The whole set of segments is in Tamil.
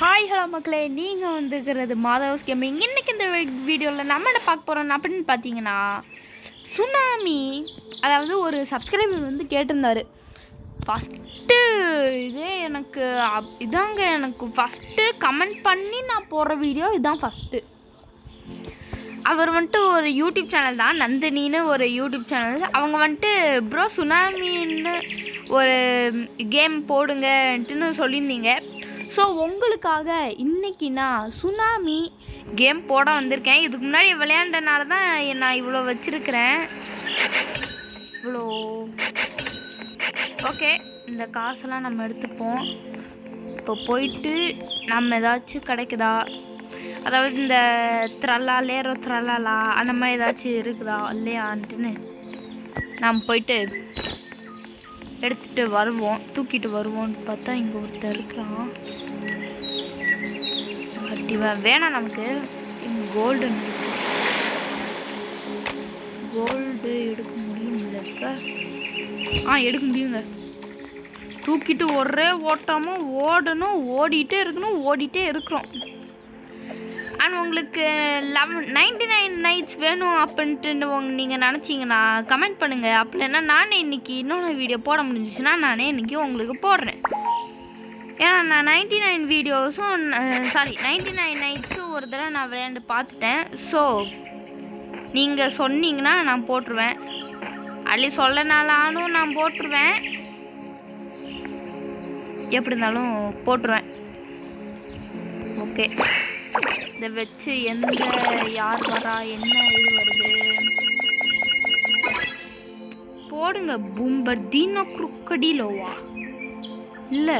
ஹாய் ஹலோ மக்களே, நீங்கள் வந்துக்கிறது மாதவஸ் கேமிங். இன்றைக்கி இந்த வீடியோவில் நம்ம என்ன பார்க்க போகிறோம் அப்படின்னு பார்த்தீங்கன்னா, சுனாமி. அதாவது ஒரு சப்ஸ்கிரைபர் வந்து கேட்டிருந்தார். ஃபஸ்ட்டு இதே எனக்கு இதாங்க எனக்கு ஃபஸ்ட்டு கமெண்ட் பண்ணி நான் போடுற வீடியோ இதுதான் ஃபஸ்ட்டு. அவர் வந்துட்டு ஒரு யூடியூப் சேனல் தான், நந்தினின்னு ஒரு யூடியூப் சேனல். அவங்க வந்துட்டு ப்ரோ சுனாமின்னு ஒரு கேம் போடுங்கன்ட்டுன்னு சொல்லியிருந்தீங்க. ஸோ உங்களுக்காக இன்றைக்கி நான் சுனாமி கேம் போட வந்திருக்கேன். இதுக்கு முன்னாடி விளையாண்டனால தான் நான் இவ்வளோ வச்சுருக்கிறேன். இவ்வளோ ஓகே. இந்த காசெல்லாம் நம்ம எடுத்துப்போம். இப்போ போயிட்டு நம்ம ஏதாச்சும் கிடைக்குதா, அதாவது இந்த த்ரலாலேரோ த்ரலாலா அந்த மாதிரி ஏதாச்சும் இருக்குதா இல்லையான்ட்டுன்னு நாம் போயிட்டு எடுத்துகிட்டு வருவோம், தூக்கிட்டு வருவோன்னு பார்த்தா இங்கே ஒருத்தர் இருக்கிறான். இவன் வேணாம் நமக்கு. இங்கே கோல்டு எடுக்க முடியும்லக்க. எடுக்க முடியுங்க. தூக்கிட்டு ஒரே ஓட்டமும் ஓடணும், ஓடிட்டே இருக்கிறோம். அண்ட் உங்களுக்கு 99 நைட்ஸ் வேணும் அப்படின்ட்டு நீங்கள் நினச்சிங்கன்னா கமெண்ட் பண்ணுங்கள். அப்படி இல்லைன்னா நானே இன்றைக்கி இன்னொன்று வீடியோ போட முடிஞ்சிச்சுன்னா நானே இன்றைக்கி உங்களுக்கு போடுறேன். ஏன்னா நான் 99 வீடியோஸும் 99 நைட்ஸும் ஒரு தடவை நான் விளையாண்டு பார்த்துட்டேன். ஸோ நீங்கள் சொன்னீங்கன்னா நான் போட்டுருவேன். அள்ளி சொல்லனாலும் நான் போட்டுருவேன். எப்படி இருந்தாலும் போட்டுருவேன். ஓகே, இதை வச்சு யார் வரா என்ன இது வருது போடுங்க. பூம்பர்தீனோ குருக்கடிலோவா இல்லை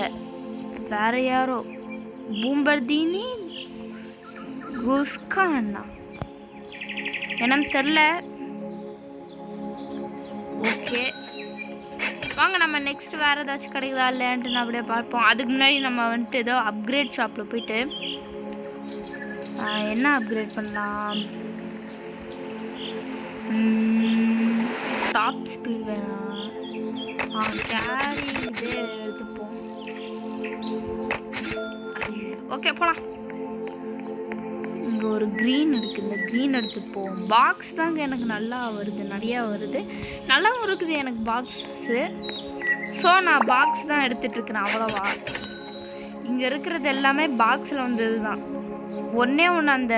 வேற யாரோ? பூம்பர்தீனி குஸ்கானா என்னன்னு தெரில. ஓகே வாங்க, நம்ம நெக்ஸ்ட் வேறு ஏதாச்சும் கிடைக்குதா இல்லைன்ட்டு நான் அப்படியே பார்ப்போம். அதுக்கு முன்னாடி நம்ம வந்துட்டு ஏதோ அப்கிரேட் ஷாப்பில் போயிட்டு என்ன அப்கிரேட் பண்ணலாம்? டாப் ஸ்பீட் வேணாம். கேரி இதே எடுத்துப்போம். ஓகே போகலாம். இங்கே ஒரு க்ரீன் இருக்குது, இந்த க்ரீன் எடுத்துப்போம். பாக்ஸ் தாங்க எனக்கு நல்லா வருது, நிறையா வருது, நல்லாவும் இருக்குது எனக்கு பாக்ஸு. ஸோ நான் பாக்ஸ் தான் எடுத்துகிட்ருக்கிறேன். அவ்வளோவா இங்கே இருக்கிறது எல்லாமே பாக்ஸில் வந்தது தான். ஒன்றே ஒன்று அந்த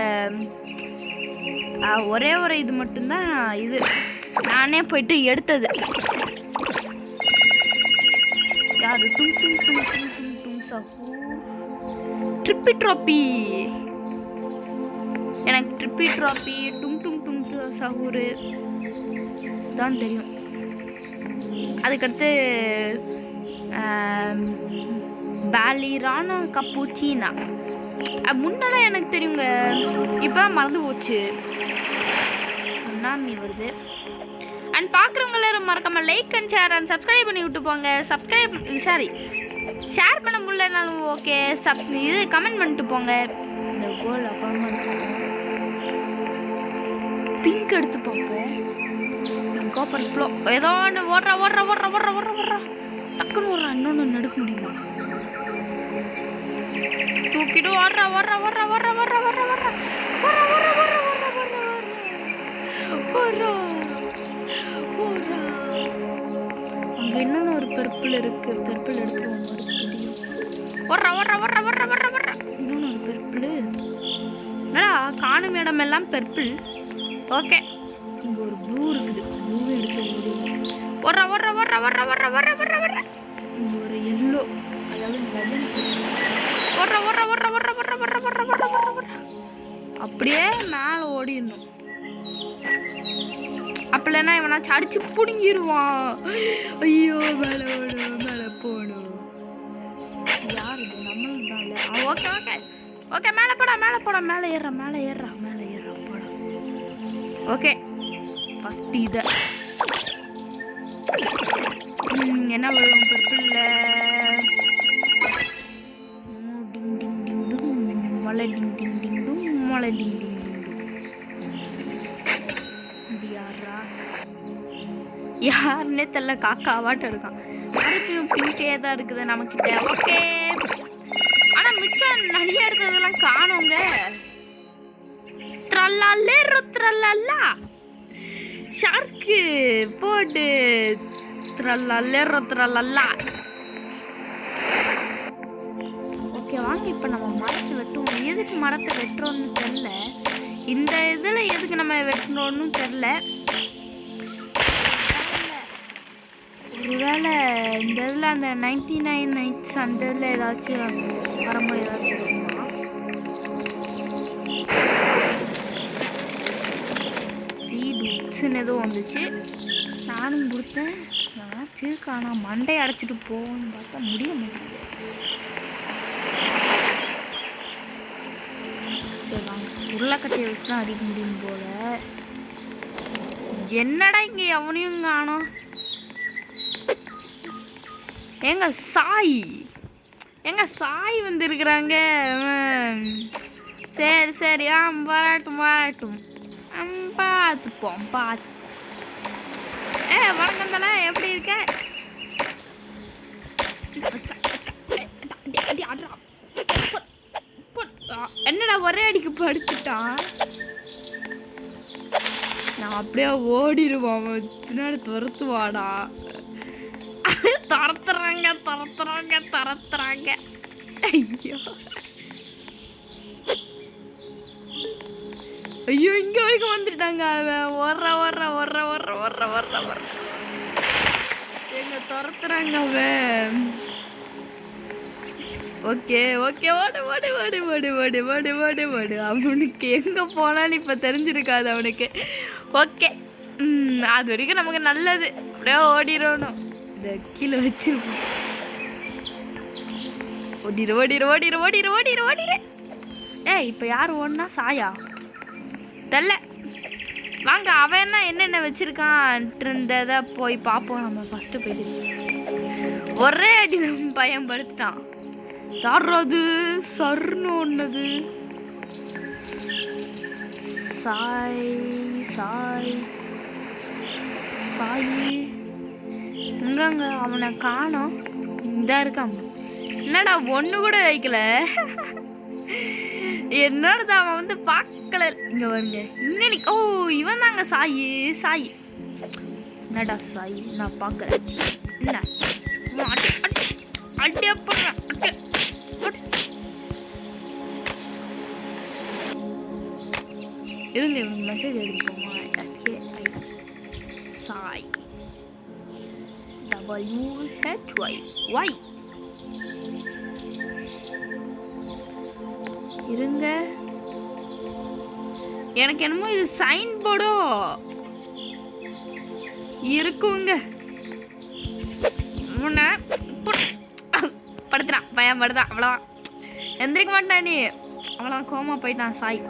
ஒரே ஒரு இது மட்டும்தான் இது நானே போயிட்டு எடுத்தது. யாரு? டும் டும் டும் டும் டும் டும் சஹூர் ட்ரிப்பி ட்ராப்பி. எனக்கு ட்ரிப்பி ட்ராப்பி டும் டும் டும் சஹூரு தான் தெரியும். அதுக்கடுத்து பாலிரானா கப்பூச்சினா முன்னெல்லாம் எனக்கு தெரியுங்க, இப்போ தான் மறந்து போச்சு. சுனாமி வருது. அண்ட் பார்க்குறவங்க எல்லாரும் மறக்காம like and share and subscribe பண்ணி விட்டு போங்க. ஷேர் பண்ண முடியலனாலும் ஓகே, இது கமெண்ட் பண்ணிட்டு போங்க. இந்த கோல் அப்புறமா பிங்க் எடுத்து பார்ப்போம். கோப்பர் ஃப்ளோ ஏதோ ஒன்று ஓடுறா டக்குன்னு ஓடுறா. இன்னொன்று எடுக்க முடியுமா? தூக்கிட்டு ஓடுறா. அங்கே இன்னொன்று ஒரு பர்பிள் இருக்கு. பர்பிள் எடுத்துருவோம். ஓடுறா. இன்னொன்று ஒரு பர்பிள். என்னடா காணும் இடம் எல்லாம் பர்பிள். ஓகே, இங்கே ஒரு ப்ளூ இருக்குது. ப்ளூ எடுக்க முடியும். ஓடுறா. இங்கே ஒரு எல்லோ, அதாவது அப்படியே மேலே ஓடிடணும். அப்படின்னா இவனாச்சும் அடிச்சு பிடுங்கிடுவான். ஐயோ, மேலே போகணும். யார் இது? நம்மளுக்கு தான் இல்லை. ஓகே மேலே போடா. மேலே ஏறுறா போடா. ஓகே, ஃபஸ்ட் இதை என்ன வரும்? பர்பிள்ல மலை டிங் டிங் யாருன்னே தெரியல. காக்காவாட்டம் இருக்கான். பிங்கே தான் இருக்குது நம்மக்கிட்ட. ஓகே, ஆனால் மிச்சம் நிறைய போடு த்ரல்லா. ஓகே வாங்க இப்போ நம்ம மரத்தை வெட்டுவோம். எதுக்கு மரத்தை வெட்டுறோன்னு தெரில. இந்த இதில் எதுக்கு நம்ம வெட்டுறோன்னு தெரில. ஒருவேளை இந்த இதில் அந்த 99 நைட்ஸ் அந்த இதில் ஏதாச்சும் வரும்போது ஏதாச்சும் இருக்குமா? எதுவும் வந்துச்சு. நானும் கொடுத்தேன். ஏதாச்சும் ஆனால் மண்டை அடைச்சிட்டு போகணும்னு பார்த்தா முடிய மாட்டேங்குது. சரி வாங்க உருளைக்கட்டையை வச்சு தான் அடிக்க முடியும் போல. என்னடா இங்கே எவனையும் காணோம். எங்க சாய் வந்துருக்குறாங்க. சரி வரட்டும் பார்த்துப்போம். வணக்கம் தல, எப்படி இருக்க? என்னடா ஒரே அடிக்கு படுத்துட்டான். நான் அப்படியே ஓடிடுவான். பின்னாடி துரத்துவாடா. துரத்துறாங்க. ஐயோ இங்க வரைக்கும் வந்துட்டாங்க. அவன் எங்க துரத்துறாங்க அவன். ஓகே ஓடு. அவனுக்கு எங்க போனாலும் இப்ப தெரிஞ்சிருக்காது அவனுக்கு. ஓகே அது வரைக்கும் நமக்கு நல்லது. அப்படியே ஓடிடணும். இந்த கீழே வச்சிருப்போம். ஓடிடு. இப்ப யாரு ஓடுனா? சாயா தெரியல. வாங்க அவன் என்னென்ன வச்சிருக்கான்றத போய் பார்ப்போம். நம்ம ஃபர்ஸ்ட் போய் ஒரே அடி பயன்படுத்திட்டான். யாராவது சர்னு ஒன்னது. சாய் எங்கங்க அவனை காணோம். இந்த இருக்கான். என்னடா ஒண்ணு கூட வைக்கல. என்னோட அவன் வந்து பார்க்கல. இங்க வருங்க. இங்க இவன் தாங்க சாய். என்னடா சாய் நான் பார்க்கறேன். என்ன அட்டியா போடுறேன். இருங்க இவனுக்கு மெசேஜ் எடுப்போமா? சாய் WHY இருங்க. எனக்கு என்னமோ இது சைன் போர்டோ இருக்குங்க. படுத்துறான் பயன்படுதான். அவ்வளோதான் எந்திரிக்க மாட்டான். நீ அவ்வளோதான் கோமா போயிட்டான் சாய்.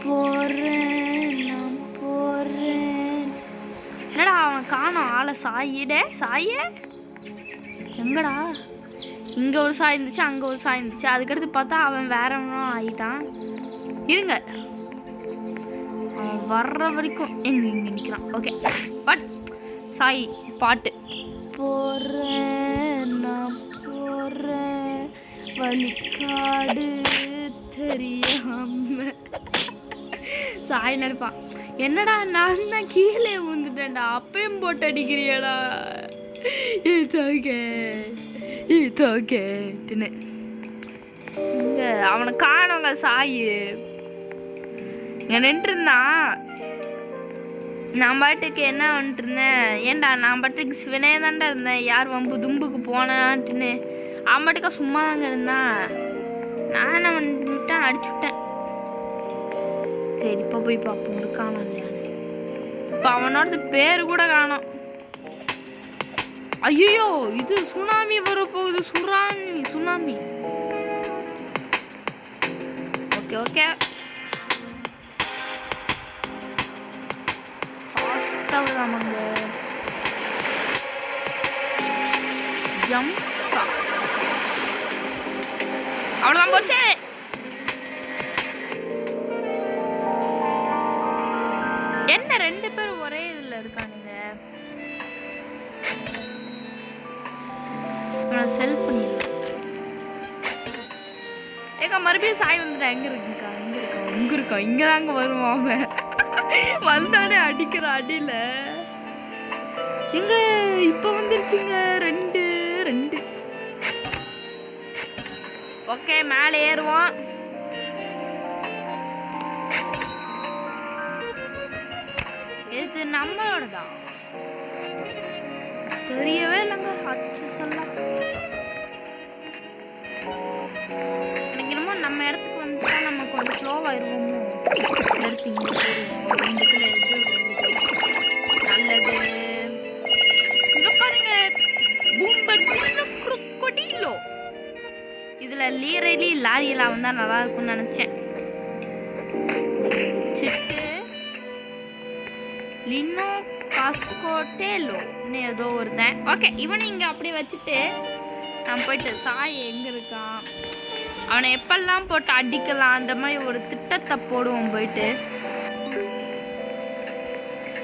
போறேன். என்னடா அவன் காணோம் ஆளை. சாயே எங்கடா? இங்க ஒரு சாய் இருந்துச்சு, அங்க ஒரு சாய் இருந்துச்சு. அதுக்கடுத்து பார்த்தா அவன் வேறவனும் ஆயிட்டான். இருங்க அவன் வர்ற வரைக்கும் இங்க நிற்கிறான். ஓகே பட் சாய் பாட்டு போறேன் வழிகாடு தெரியாம சாய் நினைப்பான். என்னடா நான் தான் கீழே விழுந்துட்டேன்டா. அப்பயும் போட்டு அடிக்கிறியடா. அவனை காணவங்க சாய் இங்க நின்று இருந்தான். நான் பாட்டுக்கு என்ன வந்துட்டு இருந்தேன். ஏன்டா நான் பாட்டுக்கு சிவனே தான்டா இருந்தேன். யார் வம்பு தும்புக்கு போனான்ட்டுன்னு அவன் பாட்டுக்கா சும்மா தாங்க இருந்தான். நான் என்ன வந்துட்டேன், அடிச்சு விட்டேன். சரி இப்போ போய் பார்ப்போம் இருக்கானோ இல்லையான்னு. இப்போ அவனோட பேர் கூட காணோம். ஐயோ இது சுனாமி வரப்போகுது. சுனாமி. ஓகே ஃபாஸ்ட்டாக ஜம்ப். அவ்வளோதான் போச்சு. என்ன ரெண்டு பேரும் ஒரே இதில் இருக்கானுங்க. செல் பண்ணிடலாம். மறுபடியும் சாய் வந்துட்டேன். எங்க இருக்கா இங்கதாங்க வருவான். அவன் வந்தானே அடிக்கிற அடியில எங்க இப்போ வந்துருச்சுங்க 2 ஓகே மேலே ஏறுவோம். இது நம்மளோட தான் தெரியவே இல்லைங்க. எனக்கு என்னமோ நம்ம இடத்துக்கு வந்துட்டா நம்ம கொஞ்சம் ஸ்லோவாயிருவோமோ. நல்லது. இங்க பாருங்க பூம்பட்டிலோ. இதுல லீரலி லாரியில வந்தா நல்லா இருக்கும்னு நினைச்சேன். லினோ காஸ்கோட்டேலோ ஏதோ ஒருத்தன். ஓகே இவனை இங்கே அப்படியே வச்சுட்டு நான் போயிட்டு சாய் எங்கே இருக்கான் அவனை எப்பெல்லாம் போட்டு அடிக்கலாம் அந்த மாதிரி ஒரு திட்டத்தை போடுவோம். போயிட்டு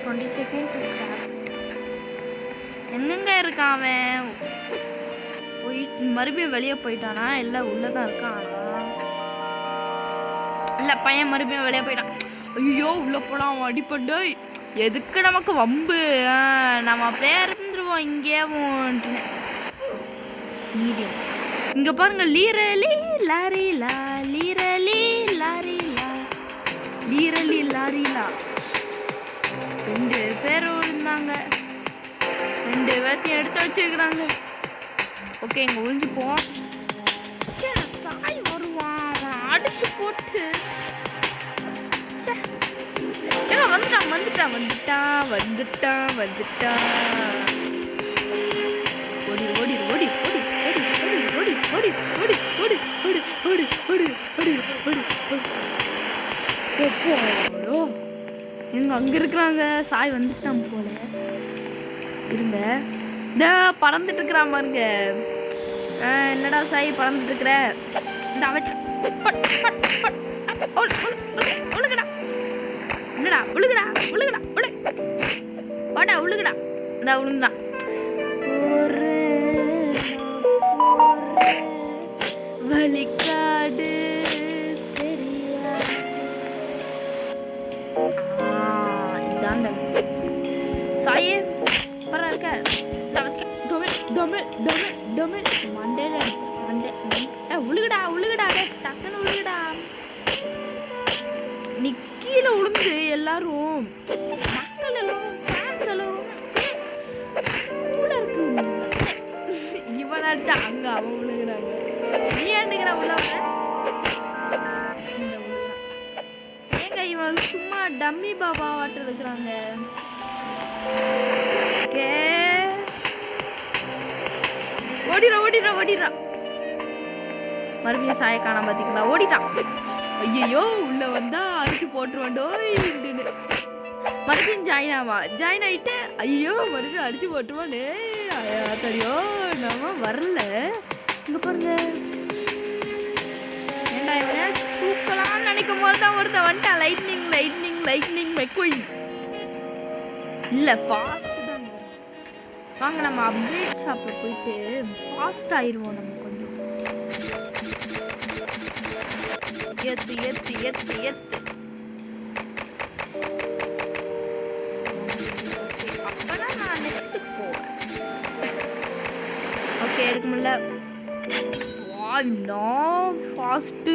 20 செகண்ட் எங்கெங்க இருக்கான் அவன்? மறுபடியும் வெளியே போயிட்டானா? இல்லை உள்ளதான் இருக்கான். இல்லை பையன் மறுபடியும் வெளியே போயிட்டான். ஐயோ உள்ள போலாம் அடிப்பட்டு. எதுக்கு நமக்கு வம்பு? நம்ம அப்படியே இருந்துருவோம் இங்கேயும். இங்க பாருங்க லீரலி லாரிலா லீரலி லாரிலா லீரலி லாரிலா 2 பேர் இருந்தாங்க. 2 பேர்த்தையும் எடுத்து வச்சிருக்கிறாங்க. ஓகே இங்க ஒழிஞ்சுப்போம். சாய் வருவான் அடிச்சு போட்டு. வந்துட்டான். ஓடி ஓடி ஓடி ஓடி ஓடி ஓடி ஓடி ஓடி ஓடி ஓடி ஓடி ஓடி ஓடி ஓடி ஓடி. எங்க அங்க இருக்கிறாங்க. சாய் வந்துட்டான் போல. இருங்க இந்த பறந்துட்டு இருக்கிறான் பாருங்க. என்னடா சாய் பறந்துட்டு இருக்கிற? இந்த ஒழுகுடா என்னடா ஒழுகுடா ஒழுகுடா ஒழு வாடா ஒழுகுடா. இந்த ஒழுங்குதான். வலிக்காடு இதாண்ட சாயே பரா இருக்க. மண்டேல மண்டே உழுகுடா உழுகுடா டக்குன்னு உழுகுடா. நீ கீழே உழுந்து எல்லாரும் மக்கள் எல்லாம் ஃபேன்ஸ் எல்லாம் இவன் அடிச்சா அங்க அவன் உழுகுறாங்க. நீ ஏண்டுங்கிற உள்ளவங்க ஏங்க இவன் சும்மா டம்மி பாபா வாட்டு இருக்கிறாங்க. ஓடிடுறா. மறுபடியும் சாய காணாம பாத்தீங்களா? ஓடிட்டான். ஐயோ உள்ள வந்தா அடிச்சு போட்டுருவாண்டோ. மறுபடியும் ஜாயின் ஆயிட்டு ஐயோ மறுபடியும் அடிச்சு போட்டுருவானே. தெரிയോ நம்ம வரல. இங்க பாருங்க ஏண்டா இவனை தூக்கலாம்னு நினைக்கும் போதுதான் ஒருத்தன் வந்துட்டான். லைட்னிங் மெக்குயின் இல்ல ஃபாஸ்ட் தான். வாங்க நம்ம அப்டேட் ஷாப்ல போயிட்டு ஃபாஸ்ட் ஆயிருவோம். நம்ம கொஞ்சம் ஏத்து அப்பதான் நான் நெக்ஸ்ட்டுக்கு போவேன். ஓகே எடுக்க முடியல. ஃபாஸ்ட்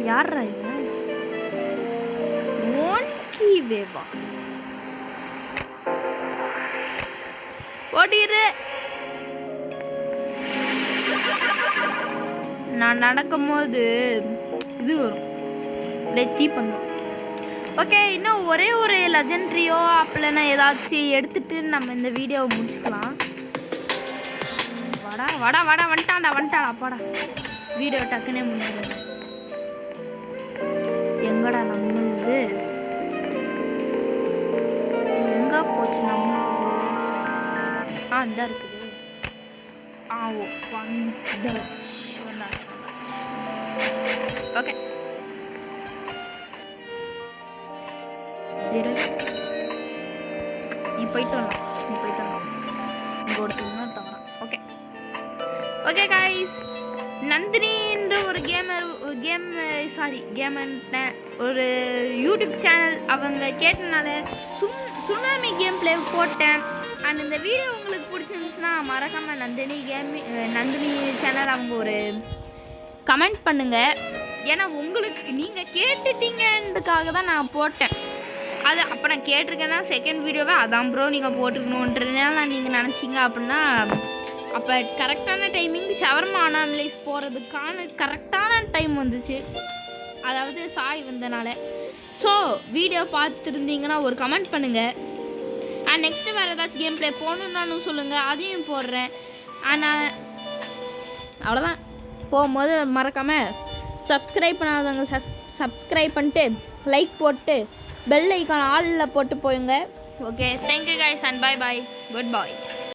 யாரா இவன்? மோன்கி வேவா ஓடிரு. நான் நடக்கும் போது இது வரும் அப்படியே பண்ணும். ஓகே இன்னும் ஒரே ஒரு லெஜெண்ட்ரியோ அப்படின்னா ஏதாச்சும் எடுத்துட்டு நம்ம இந்த வீடியோவை முடிச்சுக்கலாம். வாடா வந்துட்டான்டா அப்பாடா. வீடியோ டக்குனே முடிஞ்சிடும். எங்கடா நம்மளுது எங்க போச்சு? நம்மளுது இந்த இருக்குது. ஓகே நீ போயிட்டு வரலாம். இங்கே ஒரு சின்ன தவறா. ஓகே காய்ஸ் நந்தினின்ற ஒரு கேமர் ஒரு யூடியூப் சேனல் அவங்க கேட்டனால சுனாமி கேம் பிளே போட்டேன். அண்ட் இந்த வீடியோ உங்களுக்கு பிடிச்சிருந்துச்சுன்னா மறக்காமல் நந்தினி சேனல் அவங்க ஒரு கமெண்ட் பண்ணுங்கள். ஏன்னா உங்களுக்கு நீங்கள் கேட்டுட்டீங்கன்றதுக்காக தான் நான் போட்டேன். அது அப்போ நான் கேட்டிருக்கேன்னா செகண்ட் வீடியோவே அதான் ப்ரோ நீங்கள் போட்டுக்கணுன்றதுனால நீங்கள் நினச்சிங்க அப்படின்னா அப்போ கரெக்டான டைமிங் ஷவர்மா அனாலிஸ் போகிறதுக்கான கரெக்டான டைம் வந்துச்சு. அதாவது சாய் வந்தனால. ஸோ வீடியோ பார்த்துருந்தீங்கன்னா ஒரு கமெண்ட் பண்ணுங்கள். அண்ட் நெக்ஸ்ட்டு வேறு ஏதாச்சும் கேம் ப்ளே போகணுன்னாலும் சொல்லுங்கள், அதையும் போடுறேன். ஆனால் அவ்வளோதான். போகும்போது மறக்காமல் சப்ஸ்கிரைப் பண்ணாதவங்க சப்ஸ்கிரைப் பண்ணிட்டு லைக் போட்டு பெல் ஐக்கான் ஆலில் போட்டு போயுங்க. Okay, thank you guys and bye bye, good bye.